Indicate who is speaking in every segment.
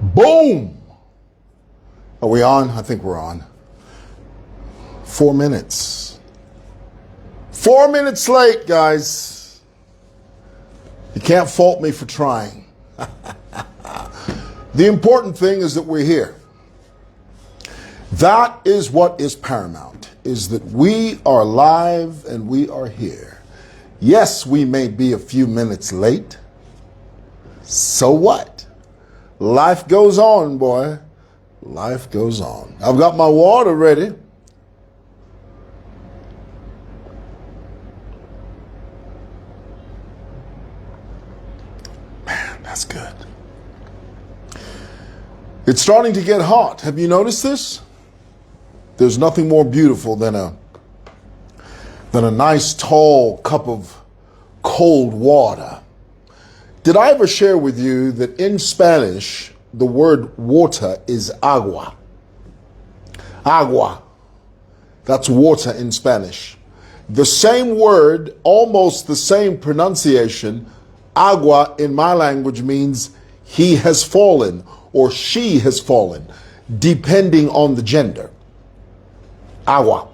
Speaker 1: Boom! Are we on? I think we're on. 4 minutes. 4 minutes late, guys. You can't fault me for trying. The important thing is that we're here. That is what is paramount, is that we are live and we are here. Yes, we may be a few minutes late. So what? Life goes on, boy. Life goes on. I've got my water ready. Man, that's good. It's starting to get hot. Have you noticed this? There's nothing more beautiful than a nice tall cup of cold water. Did I ever share with you that in Spanish, the word water is agua? Agua. That's water in Spanish. The same word, almost the same pronunciation, agua in my language means he has fallen or she has fallen, depending on the gender. Agua.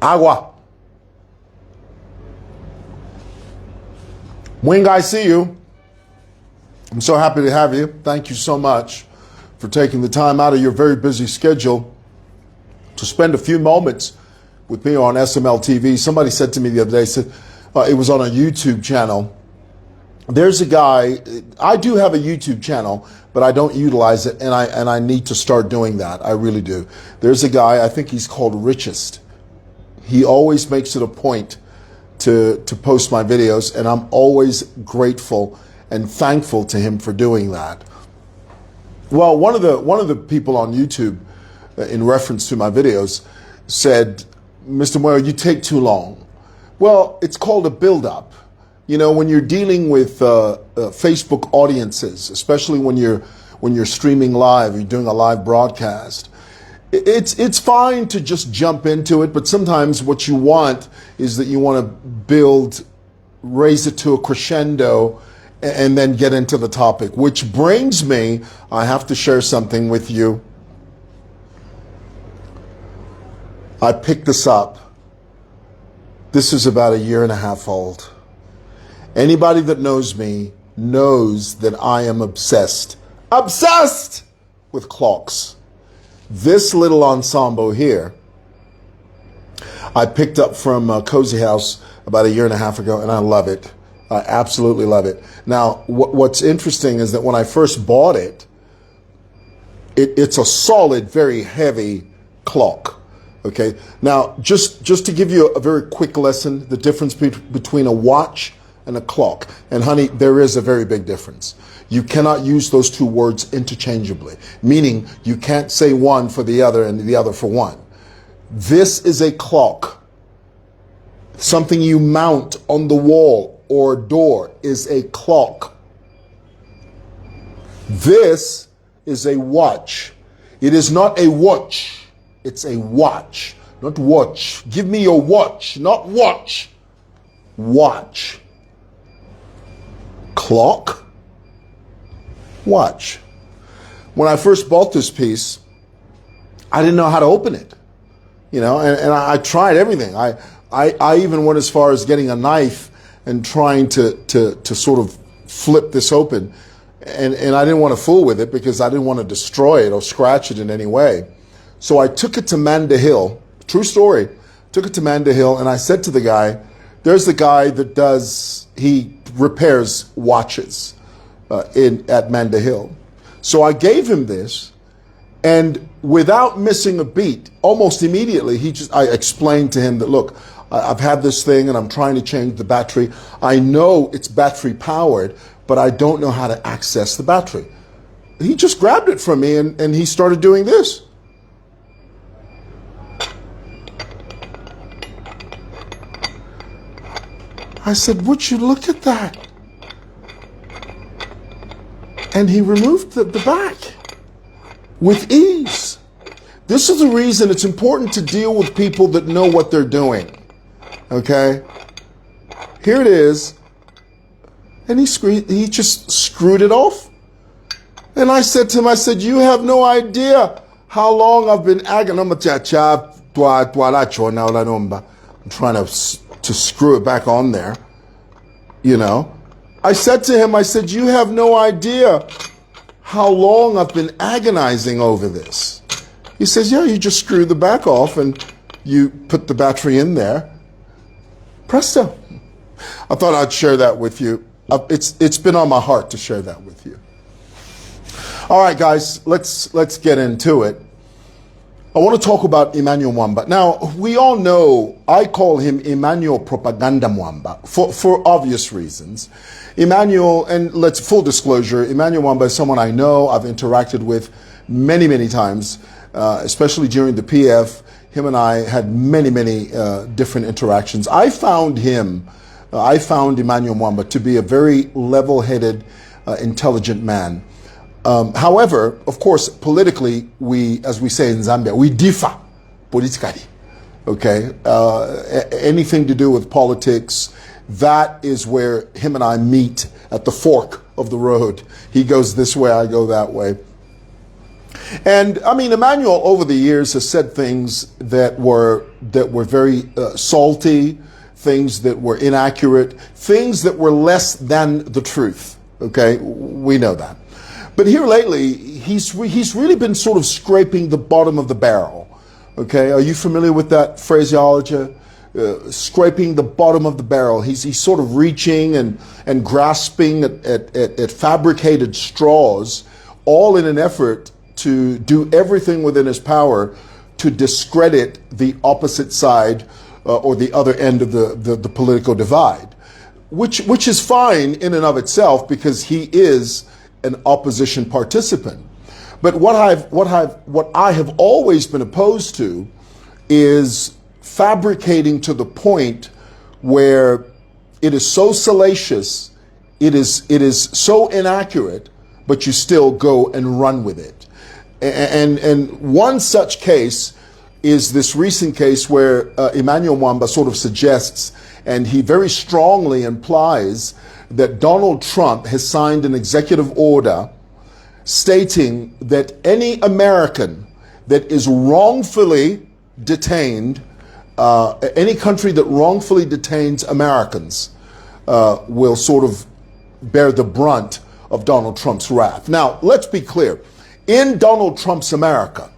Speaker 1: Agua. Wing, I see you. I'm so happy to have you. Thank you so much for taking the time out of your very busy schedule to spend a few moments with me on SML TV. Somebody said to me the other day, said it was on a YouTube channel. There's a guy, I do have a YouTube channel, but I don't utilize it, and I need to start doing that. I really do. There's a guy, I think he's called Richest. He always makes it a point to post my videos, and I'm always grateful and thankful to him for doing that. Well, one of the people on YouTube, in reference to my videos, said, "Mr. Mwewa, you take too long." Well, it's called a build-up. You know, when you're dealing with Facebook audiences, especially when you're streaming live, you're doing a live broadcast, it's fine to just jump into it, but sometimes what you want is that you want to raise it to a crescendo and then get into the topic, which brings me, I have to share something with you. I picked this up. This is about 1.5 years old. Anybody that knows me knows that I am obsessed with clocks. This little ensemble here, I picked up from Cozy House about 1.5 years ago, and I love it. I absolutely love it. Now, what's interesting is that when I first bought it, it's a solid, very heavy clock. Okay. Now, just to give you a very quick lesson, the difference between a watch and a clock. And honey, there is a very big difference. You cannot use those two words interchangeably, meaning you can't say one for the other and the other for one. This is a clock. Something you mount on the wall or door is a clock. This is a watch. It is not a watch. It's a watch, not watch. Give me your watch, not watch. Watch. Clock, watch. When I first bought this piece, I didn't know how to open it, you know, and I tried everything. I even went as far as getting a knife and trying to sort of flip this open, and I didn't want to fool with it because I didn't want to destroy it or scratch it in any way. So I took it to Manda Hill, true story, took it to Manda Hill, and I said to the guy, there's the guy that he repairs watches at Manda Hill. So I gave him this, and without missing a beat, almost immediately, I explained to him that, look, I've had this thing and I'm trying to change the battery. I know it's battery powered, but I don't know how to access the battery. He just grabbed it from me and he started doing this. I said, would you look at that? And he removed the back with ease. This is the reason it's important to deal with people that know what they're doing. Okay? Here it is. And he just screwed it off. And I said to him, I said, you have no idea how long I've been agonizing. I'm trying to screw it back on there. You know, I said to him, I said, you have no idea how long I've been agonizing over this. He says, yeah, you just screw the back off and you put the battery in there. Presto. I thought I'd share that with you. It's been on my heart to share that with you. All right, guys, let's get into it. I want to talk about Emmanuel Mwamba. Now, we all know I call him Emmanuel Propaganda Mwamba for obvious reasons. Emmanuel, and full disclosure, Emmanuel Mwamba is someone I know, I've interacted with many, many times, especially during the PF. Him and I had many, many different interactions. I found Emmanuel Mwamba to be a very level-headed, intelligent man. However, of course, politically, as we say in Zambia, we differ politically, okay? Anything to do with politics, that is where him and I meet at the fork of the road. He goes this way, I go that way. And I mean, Emmanuel over the years has said things that were very salty, things that were inaccurate, things that were less than the truth, okay? We know that. But here lately, he's really been sort of scraping the bottom of the barrel. Okay, are you familiar with that phraseology? Scraping the bottom of the barrel. He's sort of reaching and grasping at fabricated straws, all in an effort to do everything within his power to discredit the opposite side or the other end of the political divide, which is fine in and of itself because he is an opposition participant. But what I have always been opposed to is fabricating to the point where it is so salacious, it is so inaccurate, but you still go and run with it. And one such case is this recent case where Emmanuel Mwamba sort of suggests, and he very strongly implies, that Donald Trump has signed an executive order stating that any American that is wrongfully detained, any country that wrongfully detains Americans, will sort of bear the brunt of Donald Trump's wrath. Now, let's be clear. In Donald Trump's America,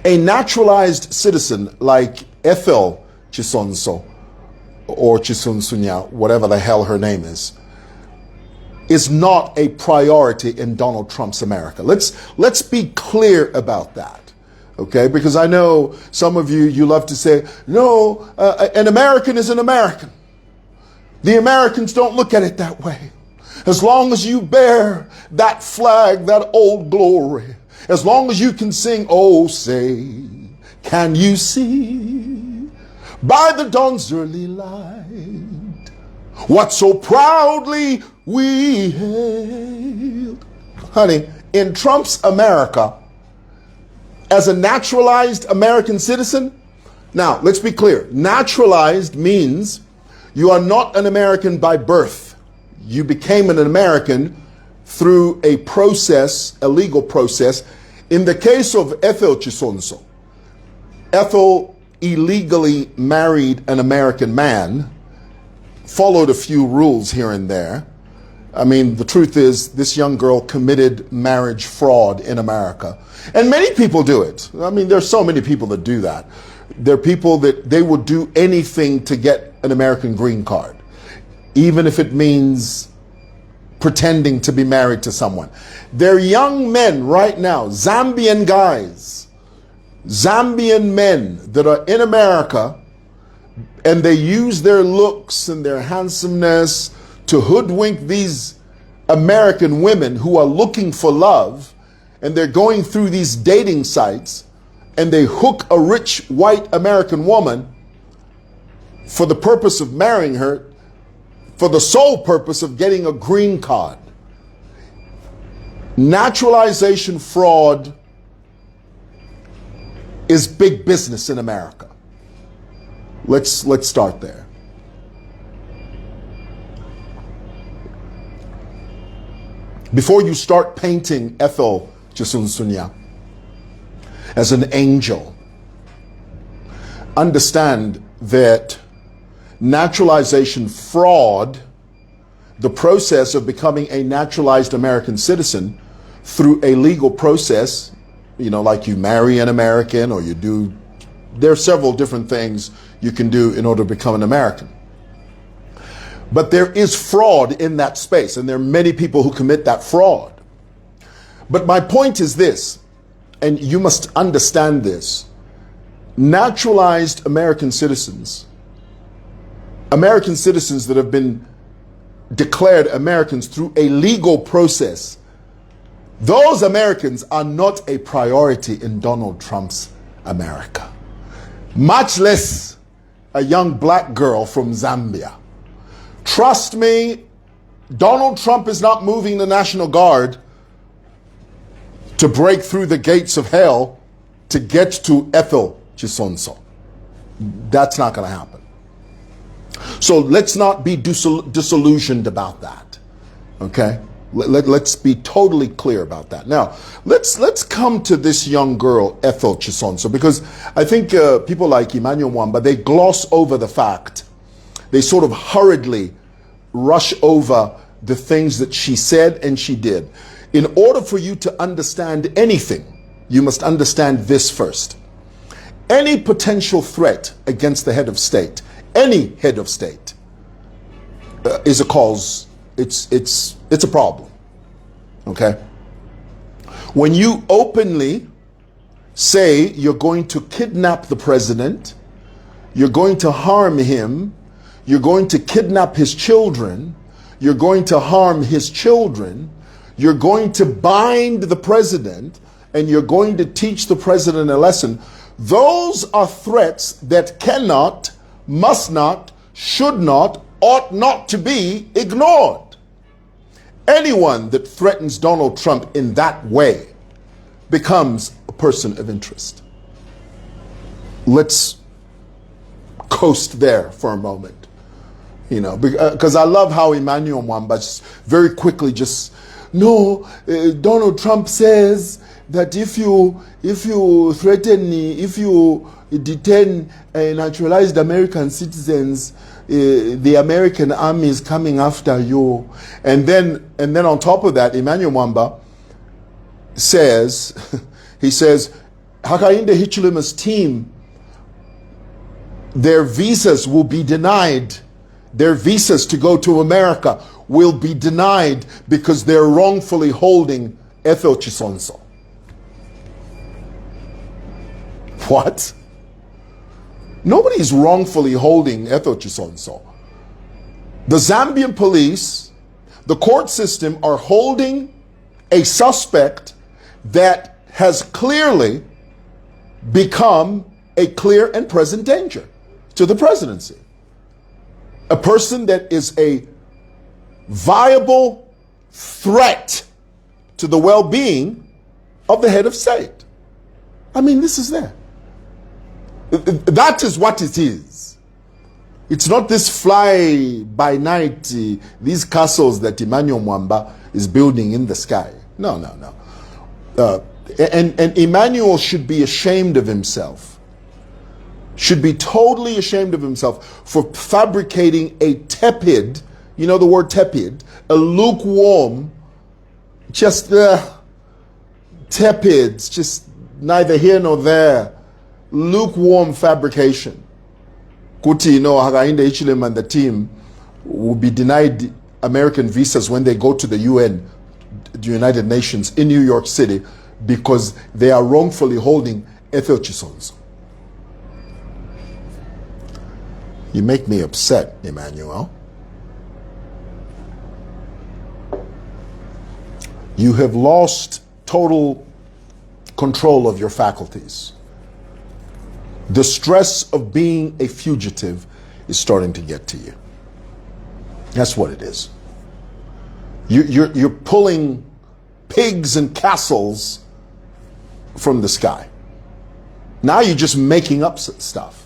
Speaker 1: a naturalized citizen like Ethel Chisonso, or Chisonsunya, whatever the hell her name is not a priority in Donald Trump's America. Let's be clear about that, okay? Because I know some of you love to say, no, an American is an American. The Americans don't look at it that way. As long as you bear that flag, that old glory, as long as you can sing, oh, say, can you see by the dawn's early light what so proudly we hailed? Honey, in Trump's America, as a naturalized American citizen, now let's be clear, naturalized means you are not an American by birth. You became an American through a process, a legal process. In the case of Ethel Chisonso, Ethel illegally married an American man, followed a few rules here and there. I mean, the truth is this young girl committed marriage fraud in America. And many people do it. I mean, there's so many people that do that. There are people that they would do anything to get an American green card, even if it means pretending to be married to someone. There are young men right now, Zambian guys, Zambian men that are in America, and they use their looks and their handsomeness to hoodwink these American women who are looking for love, and they're going through these dating sites, and they hook a rich white American woman for the purpose of marrying her, for the sole purpose of getting a green card. Naturalization fraud is big business in America. Let's start there. Before you start painting Ethel chisonso as an angel, understand that naturalization fraud, the process of becoming a naturalized American citizen through a legal process, like you marry an American or there are several different things you can do in order to become an American. But there is fraud in that space, and there are many people who commit that fraud. But my point is this, and you must understand this: naturalized American citizens that have been declared Americans through a legal process, those Americans are not a priority in Donald Trump's America. Much less a young black girl from Zambia. Trust me, Donald Trump is not moving the National Guard to break through the gates of hell to get to Ethel chisonso. That's not going to happen. So let's not be disillusioned about that. Okay? Let's be totally clear about that. Now, let's come to this young girl, Ethel chisonso, because I think people like Emmanuel Mwamba, they gloss over the fact. They sort of hurriedly rush over the things that she said and she did. In order for you to understand anything, you must understand this first. Any potential threat against the head of state, any head of state, is a cause. It's a problem. Okay? When you openly say you're going to kidnap the president, you're going to harm him, you're going to kidnap his children, you're going to harm his children, you're going to bind the president, and you're going to teach the president a lesson, those are threats that cannot, must not, should not, ought not to be ignored. Anyone that threatens Donald Trump in that way becomes a person of interest. Let's coast there for a moment. Because I love how Emmanuel Mwamba just very quickly Donald Trump says that if you threaten, if you detain naturalized American citizens, the American army is coming after you. And then on top of that, Emmanuel Mwamba says, he says, Hakainde Hichilema's team, their visas will be denied. Their visas to go to America will be denied because they're wrongfully holding Ethel chisonso. What? Nobody's wrongfully holding Ethel chisonso. The Zambian police, the court system are holding a suspect that has clearly become a clear and present danger to the presidency. A person that is a viable threat to the well-being of the head of state. I mean, this is there. That is what it is. It's not this fly-by-night, these castles that Emmanuel Mwamba is building in the sky. No. And Emmanuel should be ashamed of himself. Should be totally ashamed of himself for fabricating a tepid, you know the word tepid, a lukewarm, just tepid, just neither here nor there, lukewarm fabrication. Kuti, Hakainde Hichilema and the team will be denied American visas when they go to the UN, the United Nations in New York City, because they are wrongfully holding Ethel chisonso. You make me upset, Emmanuel. You have lost total control of your faculties. The stress of being a fugitive is starting to get to you. That's what it is. You're pulling pigs and castles from the sky. Now you're just making up stuff.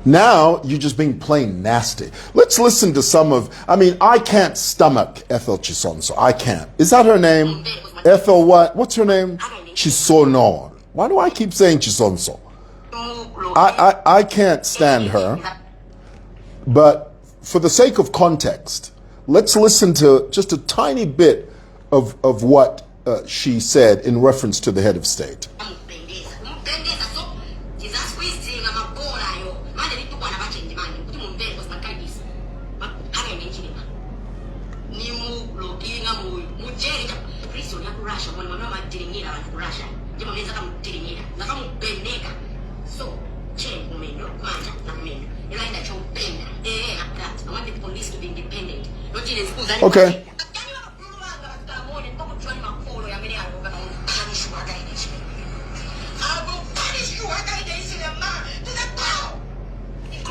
Speaker 1: Now you're just being plain nasty. Let's listen to some of, I can't stomach Ethel Chisonso. I can't. Is that her name? Ethel what? What's her name? Chisono. Why do I keep saying Chisonso? I can't stand her. But for the sake of context, let's listen to just a tiny bit of what she said in reference to the head of state. Okay.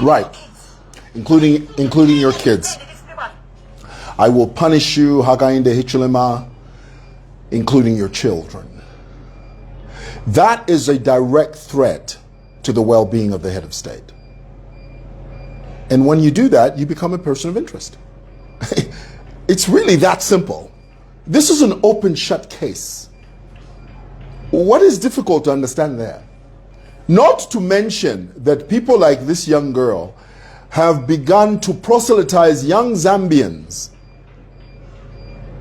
Speaker 1: Right. Including your kids. I will punish you, hakainde hichulema, including your children. That is a direct threat to the well-being of the head of state. And when you do that, you become a person of interest. It's really that simple. This is an open shut case. What is difficult to understand there? Not to mention that people like this young girl have begun to proselytize young Zambians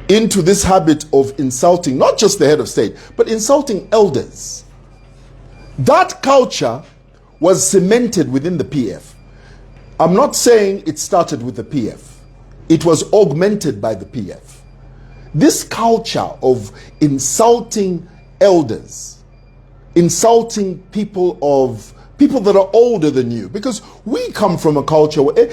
Speaker 1: into this habit of insulting not just the head of state, but insulting elders. That culture was cemented within the PF. I'm not saying it started with the PF. It was augmented by the PF. This culture of insulting elders, insulting people that are older than you, because we come from a culture where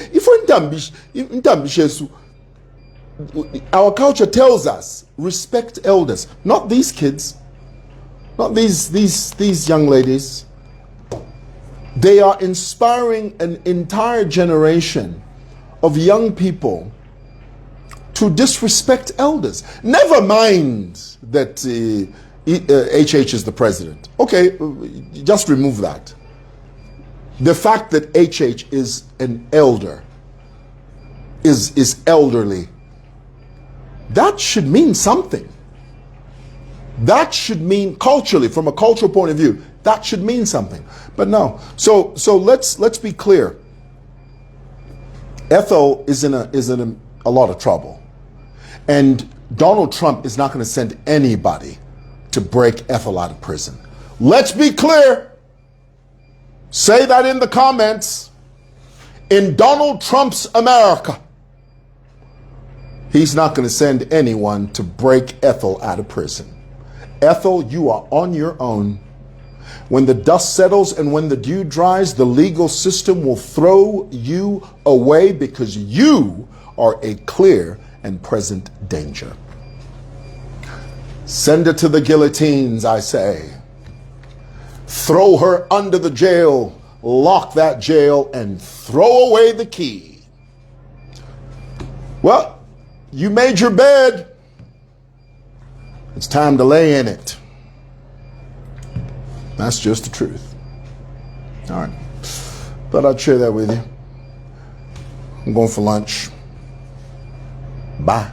Speaker 1: our culture tells us respect elders, not these kids, not these young ladies. They are inspiring an entire generation of young people to disrespect elders. Never mind that HH is the president. Okay, just remove that. The fact that HH is an elder, is elderly, that should mean something. That should mean culturally, from a cultural point of view, that should mean something. But no. So let's be clear. Ethel is in a lot of trouble. And Donald Trump is not going to send anybody to break Ethel out of prison. Let's be clear. Say that in the comments. In Donald Trump's America, he's not going to send anyone to break Ethel out of prison. Ethel, you are on your own. When the dust settles and when the dew dries, the legal system will throw you away because you are a clear and present danger. Send her to the guillotines, I say. Throw her under the jail, lock that jail, and throw away the key. Well, you made your bed. It's time to lay in it. That's just the truth. All right. Thought I'd share that with you. I'm going for lunch. Bye.